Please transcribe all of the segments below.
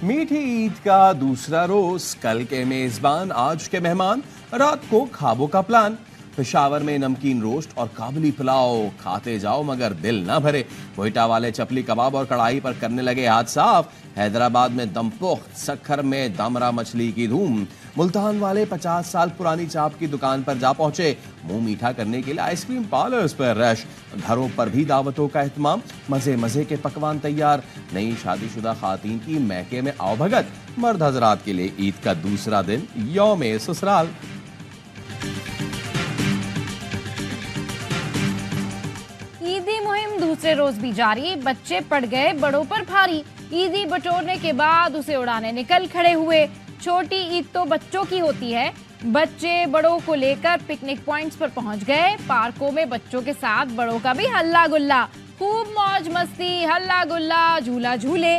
मीठी ईद का दूसरा रोज, कल के मेजबान आज के मेहमान, रात को खाबों का प्लान। पेशावर में नमकीन रोस्ट और काबुली पुलाव खाते जाओ मगर दिल ना भरे। कोयटा वाले चपली कबाब और कढ़ाई पर करने लगे हाथ साफ। हैदराबाद में दमपुख्त, सक्खर में दामरा मछली की धूम। मुल्तान वाले 50 साल पुरानी चाप की दुकान पर जा पहुंचे। मुंह मीठा करने के लिए आइसक्रीम पार्लर्स पर रश। घरों पर भी दावतों का एहतमाम, मजे मजे के पकवान तैयार। नई शादीशुदा खातून की मैके में आओ भगत। मर्द हजरात के लिए ईद का दूसरा दिन यौम ससुराल। ईदी मुहिम दूसरे रोज भी जारी। बच्चे पड़ गए बड़ों पर भारी। ईदी बटोरने के बाद उसे उड़ाने निकल खड़े हुए। छोटी ईद तो बच्चों की होती है। बच्चे बड़ों को लेकर पिकनिक पॉइंट्स पर पहुंच गए। पार्कों में बच्चों के साथ बड़ों का भी हल्ला गुल्ला। खूब मौज मस्ती, हल्ला गुल्ला, झूला झूले।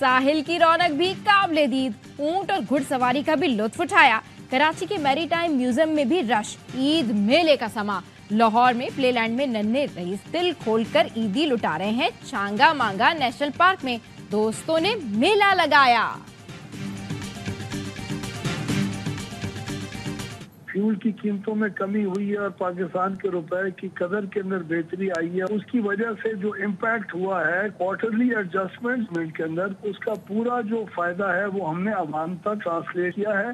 साहिल की रौनक भी काबिले दीद। ऊंट और घुड़सवारी का भी लुत्फ उठाया। कराची के मैरीटाइम म्यूजियम में भी रश। ईद मेले का समा। लाहौर में प्लेलैंड में नन्हे रईस दिल खोलकर ईदी लुटा रहे हैं। चांगा मांगा नेशनल पार्क में दोस्तों ने मेला लगाया। फ्यूल की कीमतों में कमी हुई है और पाकिस्तान के रुपए की कदर के अंदर बेहतरी आई है। उसकी वजह से जो इम्पैक्ट हुआ है क्वार्टरली एडजस्टमेंट के अंदर, उसका पूरा जो फायदा है वो हमने अवाम तक ट्रांसलेट किया है।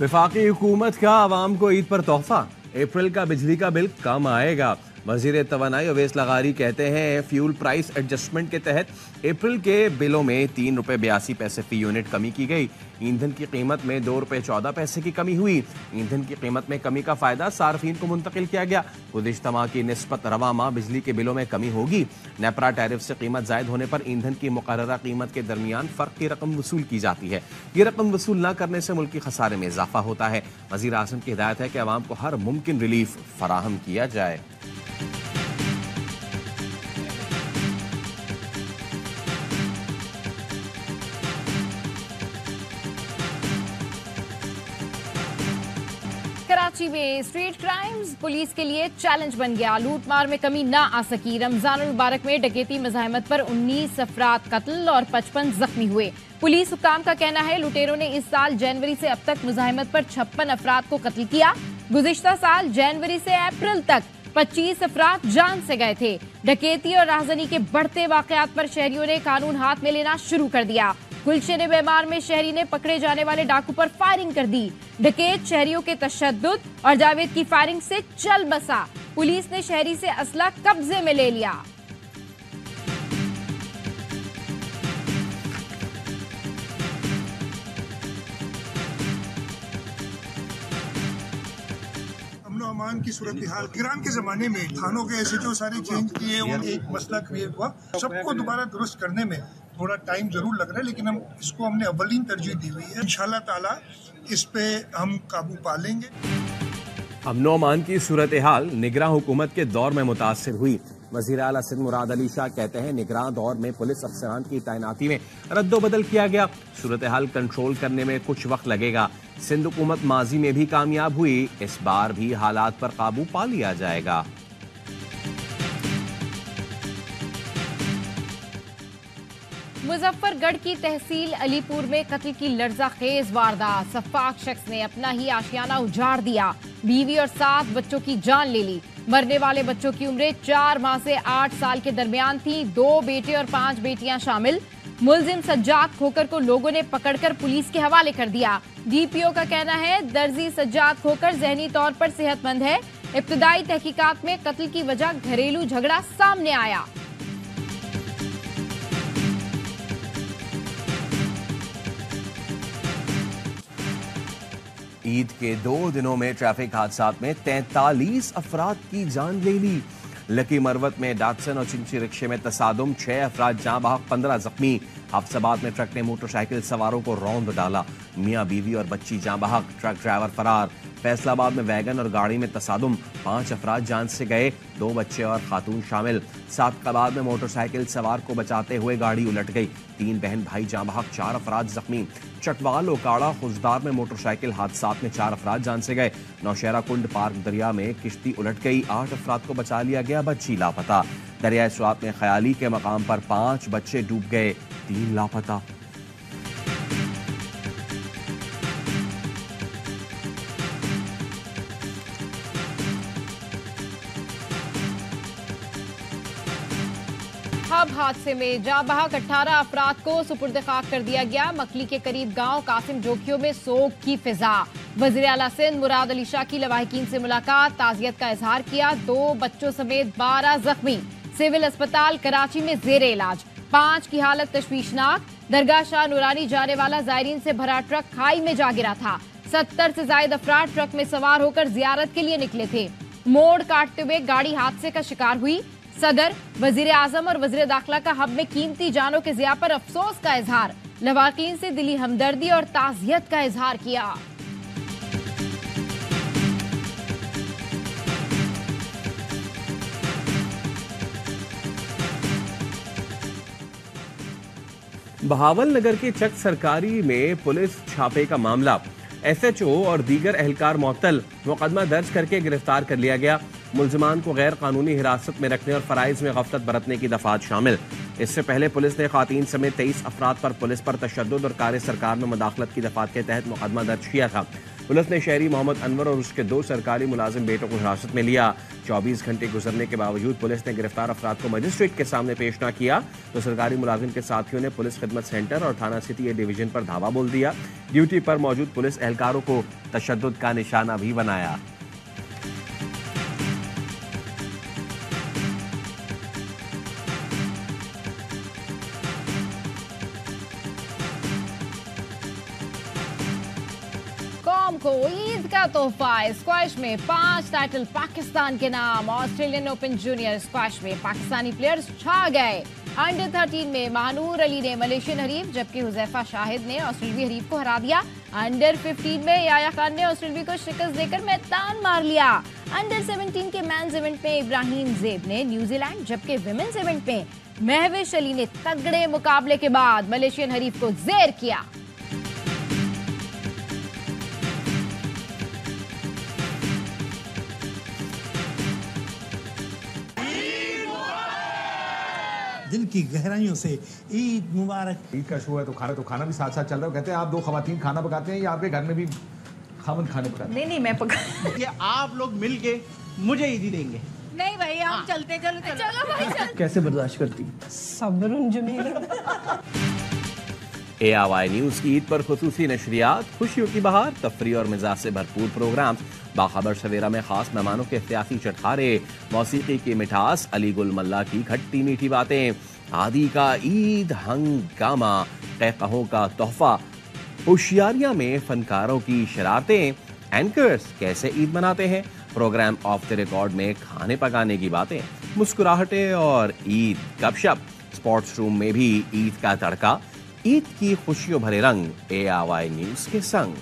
वफाकी हुकूमत का आवाम को ईद पर तोहफा। अप्रैल का बिजली का बिल कम आएगा। वजीर तवानाई अवैस लगारी कहते हैं फ्यूल प्राइस एडजस्टमेंट के तहत अप्रैल के बिलों में 3 रुपये 82 पैसे फी यूनिट कमी की गई। ईंधन की कीमत में 2 रुपये 14 पैसे की कमी हुई। ईंधन की कीमत में कमी का फायदा सार्फिन को मुंतकिल किया गया। गुज़िश्ता माह की निस्बत रवा माह बिजली के बिलों में कमी होगी। नेपरा टैरिफ से कीमत जायद होने पर ईंधन की मुकर्ररा कीमत के दरमियान फ़र्क की रकम वसूल की जाती है। ये रकम वसूल न करने से मुल्की खसारे में इजाफा होता है। वज़ीर आज़म की हिदायत है कि आवाम को हर मुमकिन रिलीफ फराहम किया जाए। कराची में स्ट्रीट क्राइम्स पुलिस के लिए चैलेंज बन गया। लूटमार में कमी ना आ सकी। रमजानुल मुबारक में डकैती मज़ाहमत पर 19 अफराद कत्ल और 55 जख्मी हुए। पुलिस हुक्काम का कहना है लुटेरों ने इस साल जनवरी से अब तक मुज़ाहमत पर 56 अफराद को कत्ल किया। गुज़िश्ता साल जनवरी से अप्रैल तक 25 अफराद जान से गए थे। डकैती और राहज़नी के बढ़ते वाकयात पर शहरियों ने कानून हाथ में लेना शुरू कर दिया। गुलशन बेमार में शहरी ने पकड़े जाने वाले डाकू पर फायरिंग कर दी। डकैत शहरियों के तशद्दुद और जावेद की फायरिंग से चल बसा। पुलिस ने शहरी से असला कब्जे में ले लिया। अमान की सूरत हाल ईरान के जमाने में थानों के ऐसे जो सारे चेंज किए और एक मसला क्रिएट हुआ। सबको दोबारा दुरुस्त करने में थोड़ा टाइम जरूर लग रहा है, लेकिन हमने अव्वलीन तरजीह दी हुई है। इंशाल्लाह ताला इस पे हम काबू पा लेंगे। अमनो अमान की सूरत हाल निगरां हुकूमत के दौर में मुतासिर हुई। वज़ीर आला सिंध मुराद अली शाह कहते हैं निगरां दौर में पुलिस अफसरान की तैनाती में रद्दोबदल किया गया। सूरत हाल कंट्रोल करने में कुछ वक्त लगेगा। सिंध हुकूमत माजी में भी कामयाब हुई। इस बार भी हालात पर काबू पा लिया जाएगा। मुजफ्फरगढ़ की तहसील अलीपुर में कत्ल की लर्ज़ाखेज वारदात। सफाक शख्स ने अपना ही आशियाना उजाड़ दिया। बीवी और 7 बच्चों की जान ले ली। मरने वाले बच्चों की उम्रें 4 माह से 8 साल के दरमियान थी। 2 बेटे और 5 बेटियां शामिल। मुलजिम सज्जाद खोकर को लोगों ने पकड़कर पुलिस के हवाले कर दिया। डीपीओ का कहना है दर्जी सज्जाद खोकर जहनी तौर पर सेहतमंद है। इब्तदाई तहकीकात में कत्ल की वजह घरेलू झगड़ा सामने आया। ईद के 2 दिनों में ट्रैफिक हादसात में 43 अफराद की जान ले ली। लकी मरवत में डाटसन और चिंची रिक्शे में तसादुम, 6 अफराद जाँ बहक, 15 जख्मी। हाफसाबाद में ट्रक ने मोटरसाइकिल सवारों को रौंद डाला। मियाँ बीवी और बच्ची जाँ बहक, ट्रक ड्राइवर फरार। फैसलाबाद में वैगन और गाड़ी में तसादुम, 5 अफराद जान से गए, 2 बच्चे और खातून शामिल। सादकाबाद में मोटरसाइकिल सवार को बचाते हुए गाड़ी उलट गई, 3 बहन भाई जाँ बहक, 4 अफराद जख्मी। चटवाल ओकाड़ा खुजदार में मोटरसाइकिल हादसात में 4 अफराद जान से गए। नौशहरा कुंड पार्क दरिया में किश्ती उलट गई, 8 अफराद को बचा लिया गया, बच्ची लापता। दरिया स्वात में ख्याली के मकाम पर 5 बच्चे डूब गए, 3 लापता। हब हादसे में जाँ बहक 18 अफराद को सुपुर्द खाक कर दिया गया। मकली के करीब गांव कासिम जोखियों में सोग की फिजा। वज़ीर आला सिंध मुराद अली शाह की लवाहिकीन से मुलाकात, ताज़ियत का इजहार किया। 2 बच्चों समेत 12 जख्मी, सिविल अस्पताल कराची में जेर इलाज। 5 की हालत तशवीशनाक। दरगाह शाह नूरानी जाने वाला जायरीन से भरा ट्रक खाई में जा गिरा था। 70 से ज्यादा अफराद ट्रक में सवार होकर जियारत के लिए निकले थे। मोड़ काटते हुए गाड़ी हादसे का शिकार हुई। सदर, वजीर आजम और वजीर दाखिला का हब में कीमती जानों के ज़िया पर अफसोस का इजहार। लवाकीन से दिली हमदर्दी और ताज़ियत का इजहार किया। बहावल नगर के चक सरकारी में पुलिस छापे का मामला, SHO और दीगर एहलकार मुअत्तल, मुकदमा दर्ज करके गिरफ्तार कर लिया गया। मुल्जिमान को गैर कानूनी हिरासत में रखने और फराइज में गफलत बरतने की दफात शामिल। इससे पहले पुलिस ने खातीन समेत 23 अफराद पर पुलिस पर तशद्दुद और कार्य सरकार में मुदाखलत की दफात के तहत मुकदमा दर्ज किया था। पुलिस ने शहरी मोहम्मद अनवर और उसके 2 सरकारी मुलाजिम बेटों को हिरासत में लिया। 24 घंटे गुजरने के बावजूद पुलिस ने गिरफ्तार अफराद को मजिस्ट्रेट के सामने पेश न किया तो सरकारी मुलाजिम के साथियों ने पुलिस खिदमत सेंटर और थाना सिटी ए डिवीजन पर धावा बोल दिया। ड्यूटी पर मौजूद पुलिस एहलकारों को तशद्दुद का निशाना भी बनाया। कौम को ईद का तोहफा। स्क्वैश में 5 टाइटल पाकिस्तान के नाम। ऑस्ट्रेलियन ओपन जूनियर स्क्वैश में पाकिस्तानी प्लेयर्स छा गए। अंडर 13 में महानूर अली ने मलेशियन हरीफ, जबकि हुजैफा शाहिद ने ऑस्ट्रेलियाई हरीफ को हरा दिया। अंडर 15 में याया खान ने ऑस्ट्रेलिया को शिकस्त देकर मैदान मार लिया। अंडर 17 के मेंस इवेंट में इब्राहिम ज़ेब ने न्यूजीलैंड, जबकि विमेंस इवेंट में महविश अली ने तगड़े मुकाबले के बाद मलेशियन हरीफ को जेर किया। दिल की गहराइयों से ईद मुबारक। ईद का शो है तो खाना भी साथ साथ चल रहा है। कहते हैं आप 2 खवातीन खाना पकाते हैं या आपके घर में भी खामन खाने पकाते हैं? नहीं मैं पका कि आप लोग मिल के मुझे ईदी देंगे। नहीं भाई हम चलते चलो भाई चल। कैसे बर्दाश्त करती? सब्रुन जमील। ARY न्यूज़ की ईद पर खुसूसी नशरियात, खुशियों की बहार, तफरी और मिजाज से भरपूर प्रोग्राम, बाखबर सवेरा में खास मेहमानों के इख्तियाफी चटखारे, मौसीकी की मिठास, अली गुल मल्ला की खट्टी मीठी बातें, आदि का ईद हंगामा, कहकहों का तोहफा, होशियारियां में फनकारों की शरारतें, एंकर्स कैसे ईद मनाते हैं, प्रोग्राम ऑफ द रिकॉर्ड में खाने पकाने की बातें, मुस्कुराहटें और ईद गपशप, स्पोर्ट्स रूम में भी ईद का तड़का, ईद की खुशियों भरे रंग ARY न्यूज़ के संग।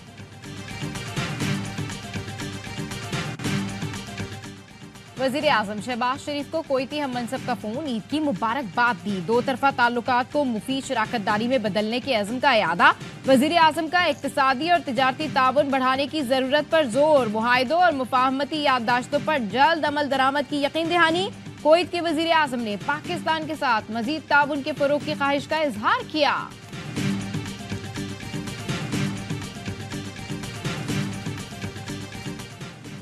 वजीर आजम शहबाज शरीफ को कोयती हम मनसब का फोन, ईद की मुबारकबाद दी। 2 तरफा ताल्लुकात को मुफीद शराकतदारी में बदलने के अज़्म का यादा। वजीर आजम का इक्तिसादी और तिजारती ताउन बढ़ाने की जरूरत पर जोर। मुआहिदों और मुफाहमती याददाश्तों पर जल्द अमल दरामद की यकीन दहानी। कुवैत के वजीर आजम ने पाकिस्तान के साथ मजीद ताउन के फरोग की ख्वाहिश का इजहार किया।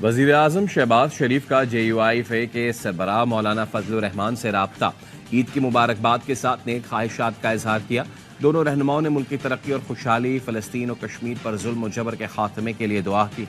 वज़ीर आज़म शहबाज शरीफ का JUIFA के सरबराह मौलाना फजलुर रहमान से राब्ता। ईद की मुबारकबाद के साथ नेक ख्वाहिशात का इजहार किया। दोनों रहनुमाओं ने मुल्क की तरक्की और खुशहाली, फ़लस्तीन और कश्मीर पर जुल्म और जबर के खात्मे के लिए दुआ की।